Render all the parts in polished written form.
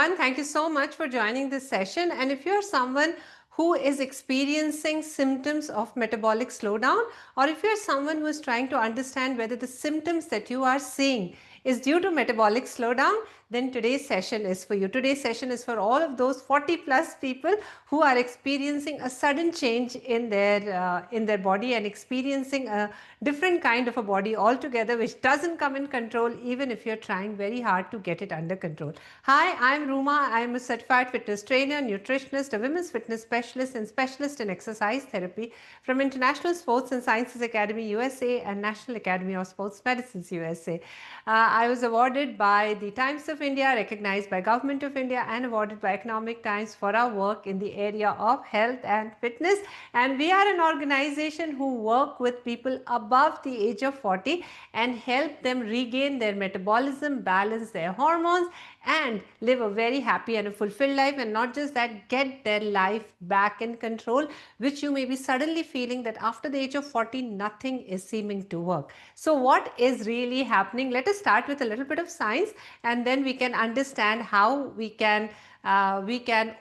everyone. Thank you so much for joining this session. And if you're someone who is experiencing symptoms of metabolic slowdown, or if you're someone who is trying to understand whether the symptoms that you are seeing is due to metabolic slowdown, then today's session is for you. Today's session is for all of those 40 plus people who are experiencing a sudden change in their body and experiencing a different kind of a body altogether, which doesn't come in control even if you're trying very hard to get it under control. Hi, I'm Ruma. I'm a certified fitness trainer, nutritionist, a women's fitness specialist, and specialist in exercise therapy from International Sports and Sciences Academy USA and National Academy of Sports Medicines USA. I was awarded by the Times of India, recognized by Government of India, and awarded by Economic Times for our work in the area of health and fitness. And we are an organization who work with people above the age of 40 and help them regain their metabolism, balance their hormones, and live a very happy and a fulfilled life. And not just that, get their life back in control, which you may be suddenly feeling that after the age of 40 nothing is seeming to work. So what is really happening? Let us start with a little bit of science, and then we can understand how we can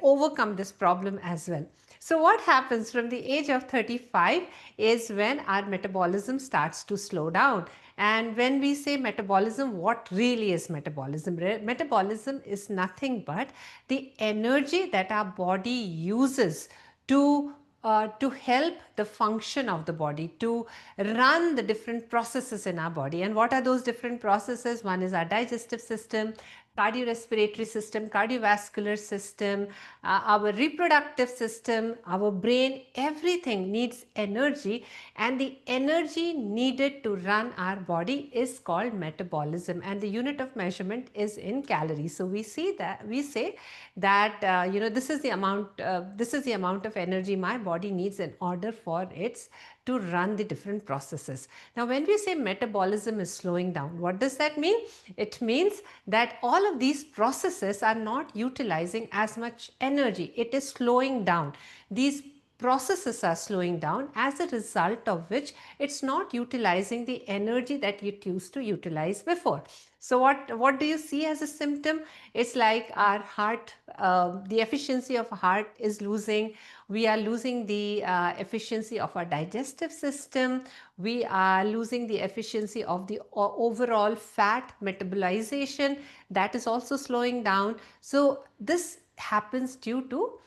overcome this problem as well. So what happens from the age of 35 is when our metabolism starts to slow down. And when we say metabolism, what really is metabolism? Metabolism is nothing but the energy that our body uses to help the function of the body, to run the different processes in our body. And what are those different processes? One is our digestive system, cardiorespiratory system, cardiovascular system, our reproductive system, our brain. Everything needs energy, and the energy needed to run our body is called metabolism, and the unit of measurement is in calories. So we say that this is the amount of energy my body needs in order for its to run the different processes. Now, when we say metabolism is slowing down, what does that mean? It means that all of these processes are not utilizing as much energy. It is slowing down. These processes are slowing down, as a result of which it's not utilizing the energy that it used to utilize before. So what do you see as a symptom? It's like our heart, the efficiency of heart is losing. We are losing the efficiency of our digestive system. We are losing the efficiency of the overall fat metabolization. That is also slowing down. So this happens due to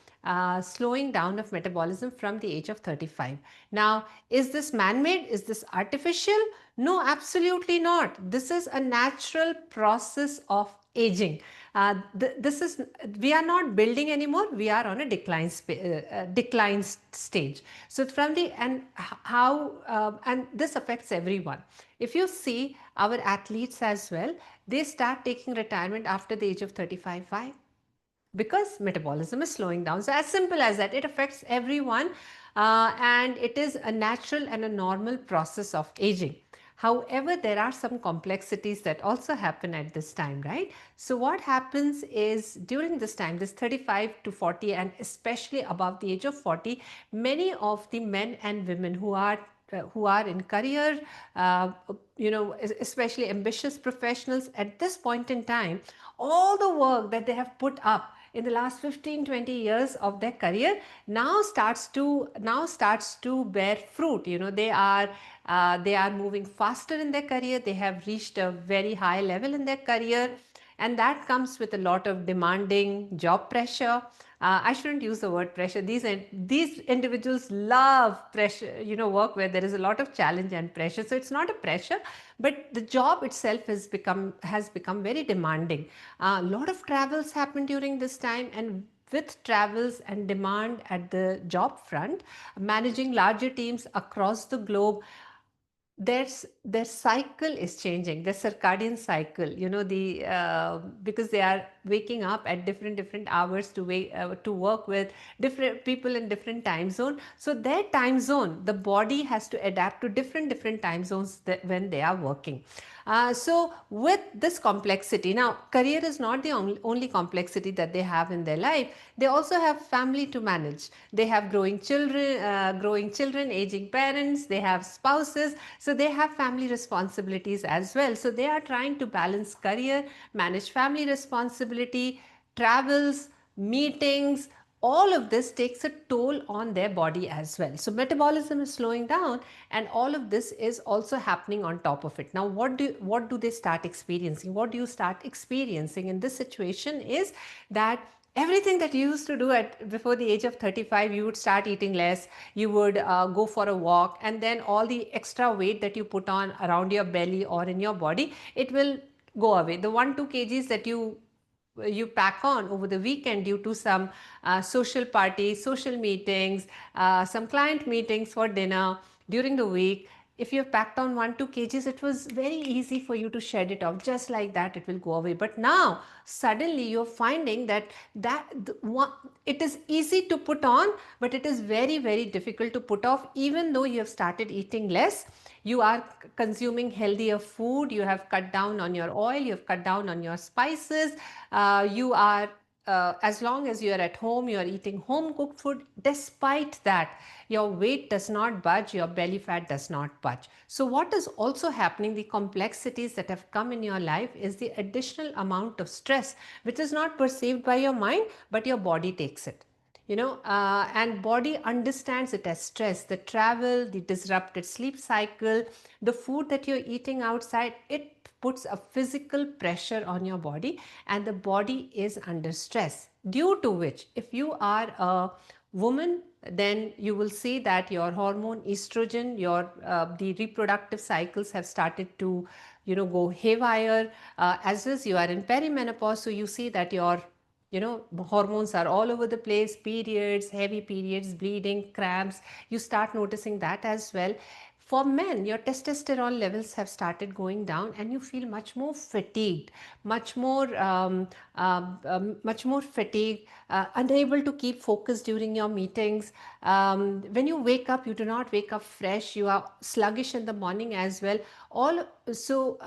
slowing down of metabolism from the age of 35. Now, is this man-made? Is this artificial? No, absolutely not. This is a natural process of aging. We are not building anymore. We are on a decline stage. So and this affects everyone. If you see our athletes as well, they start taking retirement after the age of 35. Why? Because metabolism is slowing down. So as simple as that, it affects everyone, and it is a natural and a normal process of aging. However, there are some complexities that also happen at this time, right? So what happens is during this time, this 35 to 40, and especially above the age of 40, many of the men and women who are in career, especially ambitious professionals at this point in time, all the work that they have put up in the last 15-20 years of their career now starts to bear fruit. They are moving faster in their career. They have reached a very high level in their career, and that comes with a lot of demanding job pressure. I shouldn't use the word pressure. These individuals love pressure, work where there is a lot of challenge and pressure. So it's not a pressure, but the job itself has become very demanding. A lot of travels happen during this time, and with travels and demand at the job front, managing larger teams across the globe, their cycle is changing, their circadian cycle, because they are waking up at different hours to work with different people in different time zone. So their time zone, the body has to adapt to different time zones when they are working. So with this complexity, now career is not the only complexity that they have in their life. They also have family to manage. They have growing children, aging parents, they have spouses. So they have family responsibilities as well. So they are trying to balance career, manage family responsibility, travels, meetings, all of this takes a toll on their body as well. So metabolism is slowing down, and all of this is also happening on top of it. Now what do they start experiencing? What do you start experiencing in this situation is that everything that you used to do at before the age of 35, you would start eating less, you would go for a walk, and then all the extra weight that you put on around your belly or in your body, it will go away. The 1-2 kgs that you pack on over the weekend due to some social parties, social meetings, some client meetings for dinner during the week. If you have packed on 1-2 kgs, it was very easy for you to shed it off. Just like that, it will go away. But now, suddenly, you're finding that it is easy to put on, but it is very, very difficult to put off, even though you have started eating less. You are consuming healthier food, you have cut down on your oil, you have cut down on your spices, you are as long as you are at home, you are eating home cooked food. Despite that, your weight does not budge, your belly fat does not budge. So what is also happening, the complexities that have come in your life, is the additional amount of stress which is not perceived by your mind, but your body takes it. And body understands it as stress. The travel, the disrupted sleep cycle, the food that you're eating outside, it puts a physical pressure on your body, and the body is under stress, due to which, if you are a woman, then you will see that your hormone estrogen, your the reproductive cycles have started to go haywire. As is, you are in perimenopause, so you see that your hormones are all over the place, periods, heavy periods, bleeding, cramps, you start noticing that as well. For men, your testosterone levels have started going down, and you feel much more fatigued, much more fatigued, unable to keep focus during your meetings. When you wake up, you do not wake up fresh. You are sluggish in the morning as well. So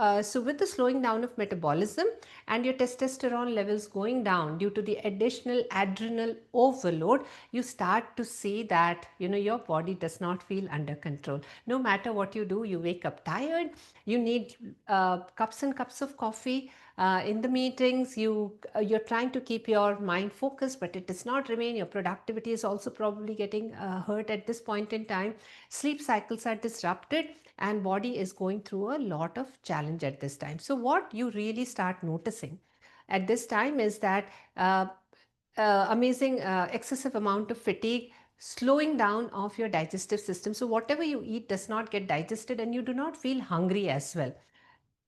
with the slowing down of metabolism and your testosterone levels going down due to the additional adrenal overload, you start to see that your body does not feel under control. No matter what you do, you wake up tired. You need cups and cups of coffee in the meetings. You're trying to keep your mind focused, but it does not remain. Your productivity is also probably getting hurt at this point in time. Sleep cycles are disrupted, and body is going through a lot of challenge at this time. So what you really start noticing at this time is that amazing excessive amount of fatigue, slowing down of your digestive system. So whatever you eat does not get digested, and you do not feel hungry as well.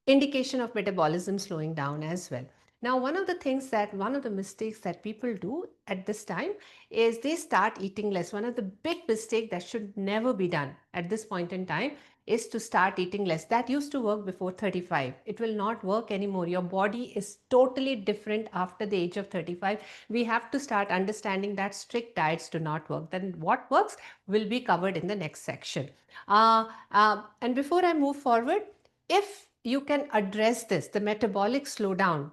Indication of metabolism slowing down as well. Now, one of the mistakes that people do at this time is they start eating less. One of the big mistakes that should never be done at this point in time is to start eating less. That used to work before 35. It will not work anymore. Your body is totally different after the age of 35. We have to start understanding that strict diets do not work. Then what works will be covered in the next section. And before I move forward, if you can address this, the metabolic slowdown,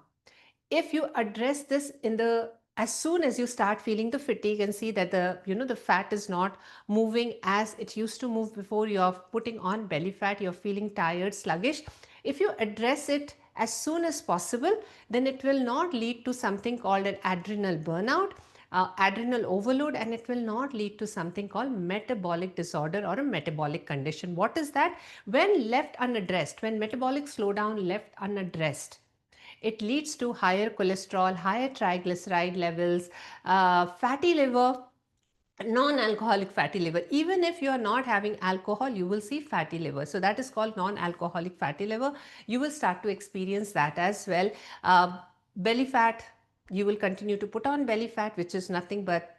if you address this in the as soon as you start feeling the fatigue and see that the fat is not moving as it used to move before, you're putting on belly fat, you're feeling tired, sluggish, if you address it as soon as possible, then it will not lead to something called an adrenal burnout, adrenal overload, and it will not lead to something called metabolic disorder or a metabolic condition. What is that? When left unaddressed, when metabolic slowdown left unaddressed, it leads to higher cholesterol, higher triglyceride levels, fatty liver, non-alcoholic fatty liver. Even if you are not having alcohol, you will see fatty liver. So that is called non-alcoholic fatty liver. You will start to experience that as well. Belly fat, you will continue to put on belly fat, which is nothing but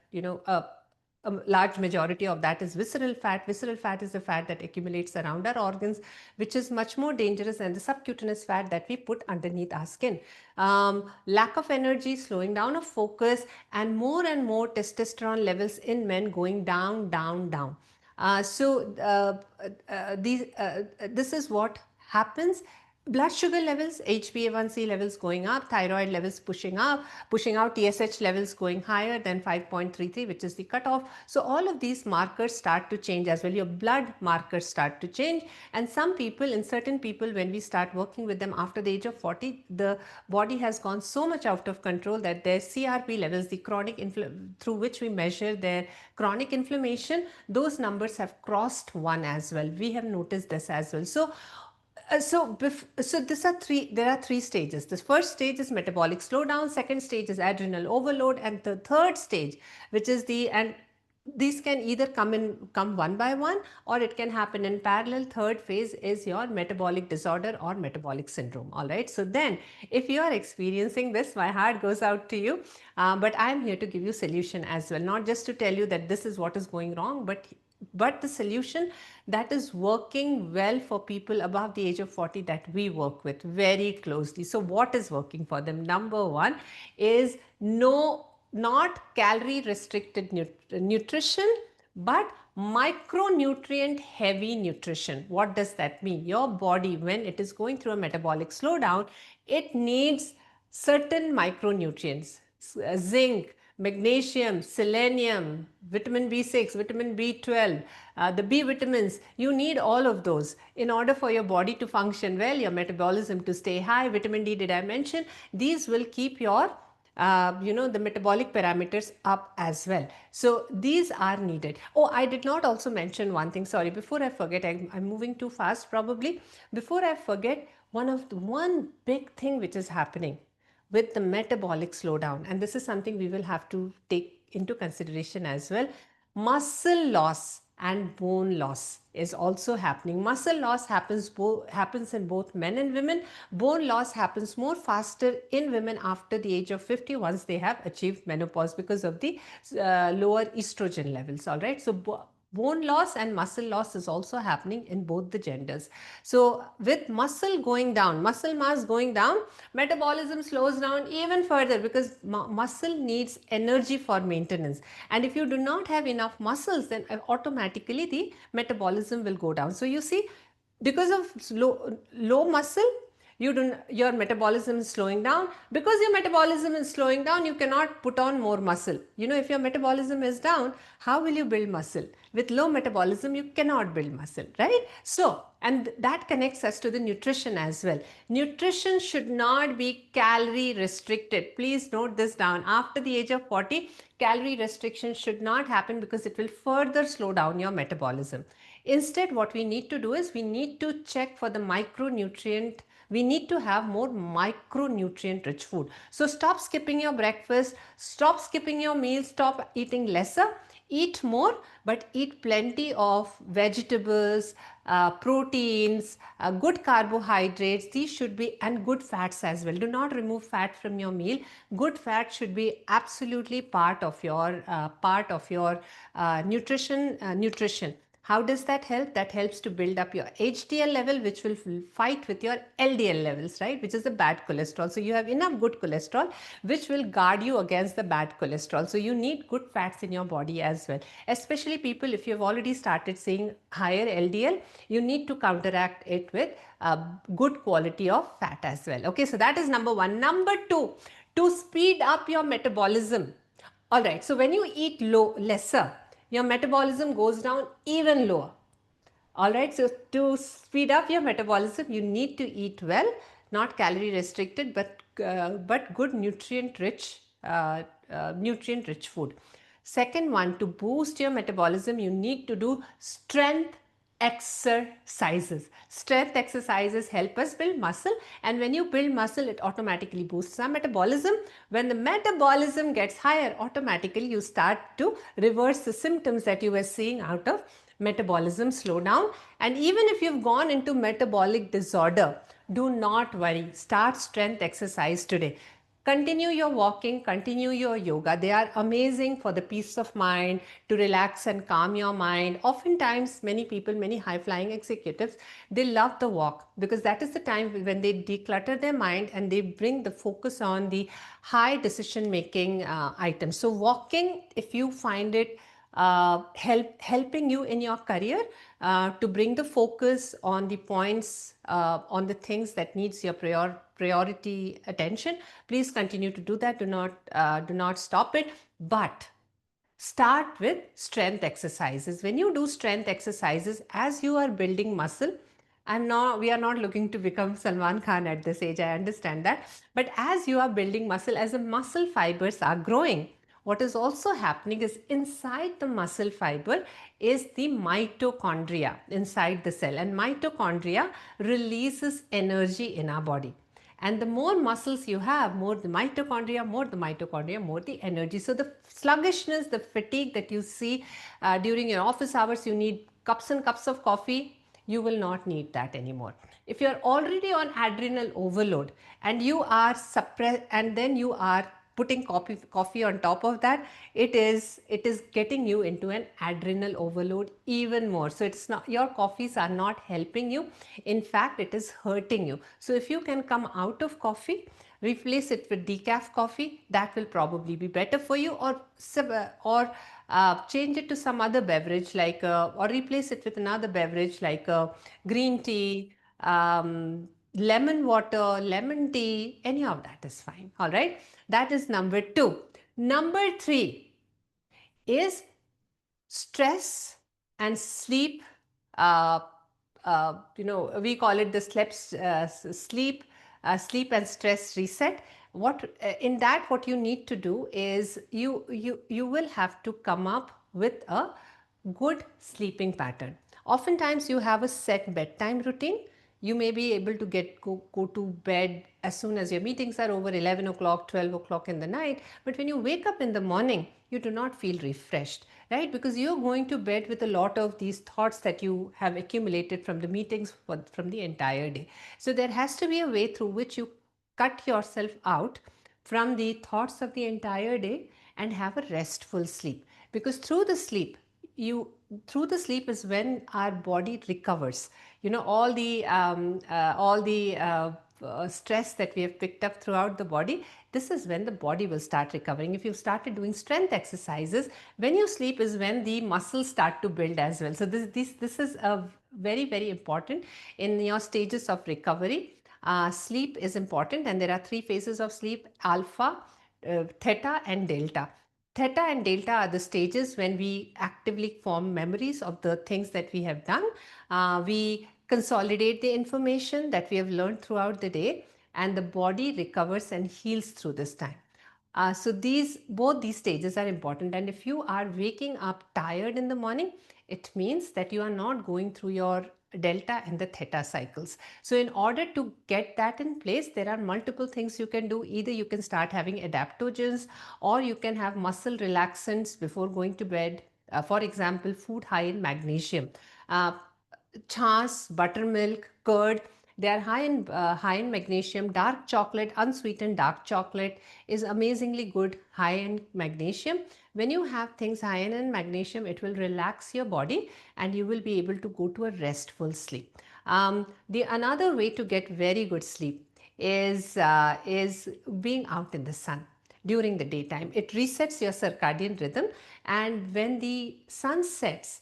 a large majority of that is visceral fat. Visceral fat is the fat that accumulates around our organs, which is much more dangerous than the subcutaneous fat that we put underneath our skin. Lack of energy, slowing down of focus, and more testosterone levels in men going down, down, down. This is what happens blood sugar levels, HbA1c levels going up, thyroid levels pushing up, pushing out, TSH levels going higher than 5.33, which is the cutoff. So all of these markers start to change as well. Your blood markers start to change. And some people, in certain people, when we start working with them after the age of 40, the body has gone so much out of control that their CRP levels, the through which we measure their chronic inflammation, those numbers have crossed 1 as well. We have noticed this as well. So these are three. There are three stages. The first stage is metabolic slowdown. Second stage is adrenal overload, and the third stage, which is and these can either come one by one, or it can happen in parallel. Third phase is your metabolic disorder or metabolic syndrome. All right. So then, if you are experiencing this, my heart goes out to you. But I am here to give you solution as well, not just to tell you that this is what is going wrong, but the solution that is working well for people above the age of 40 that we work with very closely. So what is working for them? Number one is not calorie restricted nutrition, but micronutrient heavy nutrition. What does that mean? Your body, when it is going through a metabolic slowdown, it needs certain micronutrients, zinc, magnesium, selenium, vitamin B6, vitamin B12, the B vitamins. You need all of those in order for your body to function well, your metabolism to stay high. Vitamin D, did I mention? These will keep your the metabolic parameters up as well. So these are needed. Oh, I did not also mention one thing. Sorry, before I forget, I'm moving too fast probably. Before I forget, one big thing which is happening with the metabolic slowdown, and this is something we will have to take into consideration as well. Muscle loss and bone loss is also happening. Muscle loss happens in both men and women. Bone loss happens more faster in women after the age of 50 once they have achieved menopause because of the lower estrogen levels. All right. So bone loss and muscle loss is also happening in both the genders. So with muscle going down, muscle mass going down, metabolism slows down even further because muscle needs energy for maintenance. And if you do not have enough muscles, then automatically the metabolism will go down. So you see, because of low muscle, your metabolism is slowing down. Because your metabolism is slowing down, you cannot put on more muscle. If your metabolism is down, how will you build muscle? With low metabolism, you cannot build muscle, right? So, and that connects us to the nutrition as well. Nutrition should not be calorie restricted. Please note this down. After the age of 40, calorie restriction should not happen because it will further slow down your metabolism. Instead, what we need to do is we need to check for the micronutrient. We need to have more micronutrient rich food. So stop skipping your breakfast, stop skipping your meals, stop eating lesser, eat more, but eat plenty of vegetables, proteins, good carbohydrates. These should be, and good fats as well. Do not remove fat from your meal. Good fat should be absolutely part of your nutrition. How does that help? That helps to build up your HDL level, which will fight with your LDL levels, right? Which is the bad cholesterol. So you have enough good cholesterol, which will guard you against the bad cholesterol. So you need good fats in your body as well. Especially people, if you've already started seeing higher LDL, you need to counteract it with good quality of fat as well. Okay, so that is number one. Number two, to speed up your metabolism. All right, so when you eat lesser, your metabolism goes down even lower. All right, so to speed up your metabolism, you need to eat well, not calorie restricted, but good nutrient rich food. Second one, to boost your metabolism, you need to do strength exercises. Strength exercises help us build muscle, and when you build muscle, it automatically boosts our metabolism. When the metabolism gets higher, automatically you start to reverse the symptoms that you were seeing out of metabolism slowdown. And even if you've gone into metabolic disorder, do not worry. Start strength exercise today. Continue your walking, continue your yoga. They are amazing for the peace of mind, to relax and calm your mind. Oftentimes, many people, many high-flying executives, they love the walk because that is the time when they declutter their mind and they bring the focus on the high decision-making items. So walking, if you find it helping you in your career to bring the focus on the points, on the things that needs your priority attention. Please continue to do that. Do not stop it. But start with strength exercises. When you do strength exercises, as you are building muscle, we are not looking to become Salman Khan at this age, I understand that. But as you are building muscle, as the muscle fibers are growing, what is also happening is inside the muscle fiber is the mitochondria inside the cell, and mitochondria releases energy in our body. And the more muscles you have, more the mitochondria, more the energy. So the sluggishness, the fatigue that you see during your office hours, you need cups and cups of coffee, you will not need that anymore. If you're already on adrenal overload and you are suppressed, and then you are putting coffee on top of that, it is getting you into an adrenal overload even more. So it's not, your coffees are not helping you, in fact it is hurting you. So if you can come out of coffee, replace it with decaf coffee, that will probably be better for you. Or change it to some other beverage, like or replace it with another beverage like green tea, lemon water, lemon tea, any of that is fine. All right, that is number 2. Number 3 is stress and sleep. uh, we call it the sleep and stress reset. What in that, what you need to do is you will have to come up with a good sleeping pattern. Oftentimes you have a set bedtime routine. You may be able to go to bed as soon as your meetings are over, 11 o'clock, 12 o'clock in the night. But when you wake up in the morning, you do not feel refreshed, right? Because you're going to bed with a lot of these thoughts that you have accumulated from the meetings from the entire day. So there has to be a way through which you cut yourself out from the thoughts of the entire day and have a restful sleep. Because you through the sleep is when our body recovers. All the stress that we have picked up throughout the body, this is when the body will start recovering. If you've started doing strength exercises, when you sleep is when the muscles start to build as well. So this is a very, very important in your stages of recovery. Sleep is important, and there are 3 phases of sleep: alpha, theta and delta. Theta and delta are the stages when we actively form memories of the things that we have done. We consolidate the information that we have learned throughout the day, and the body recovers and heals through this time. So both these stages are important. And if you are waking up tired in the morning, it means that you are not going through your delta and the theta cycles. So in order to get that in place, there are multiple things you can do. Either you can start having adaptogens, or you can have muscle relaxants before going to bed. For example, food high in magnesium. Uh, Chas, buttermilk, curd, they are high in magnesium. Dark chocolate, unsweetened dark chocolate is amazingly good, high in magnesium. When you have things high in magnesium, it will relax your body and you will be able to go to a restful sleep. The another way to get very good sleep is being out in the sun during the daytime. It resets your circadian rhythm, and when the sun sets,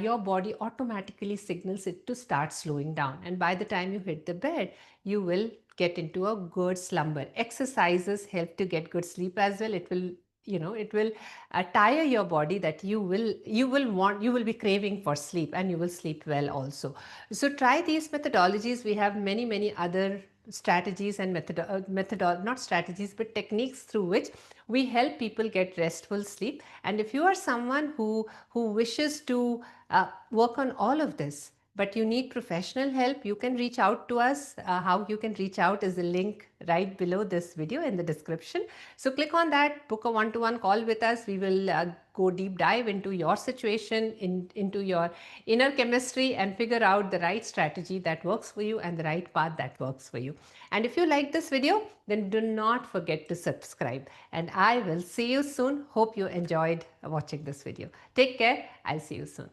your body automatically signals it to start slowing down. And by the time you hit the bed, you will get into a good slumber. Exercises help to get good sleep as well. It will tire your body that you will be craving for sleep, and you will sleep well also. So try these methodologies. We have many other strategies and not strategies but techniques through which we help people get restful sleep. And if you are someone who wishes to work on all of this, but you need professional help, you can reach out to us. How you can reach out is the link right below this video in the description. So click on that, book a one-to-one call with us. We will go deep dive into your situation, into your inner chemistry, and figure out the right strategy that works for you and the right path that works for you. And if you like this video, then do not forget to subscribe. And I will see you soon. Hope you enjoyed watching this video. Take care. I'll see you soon.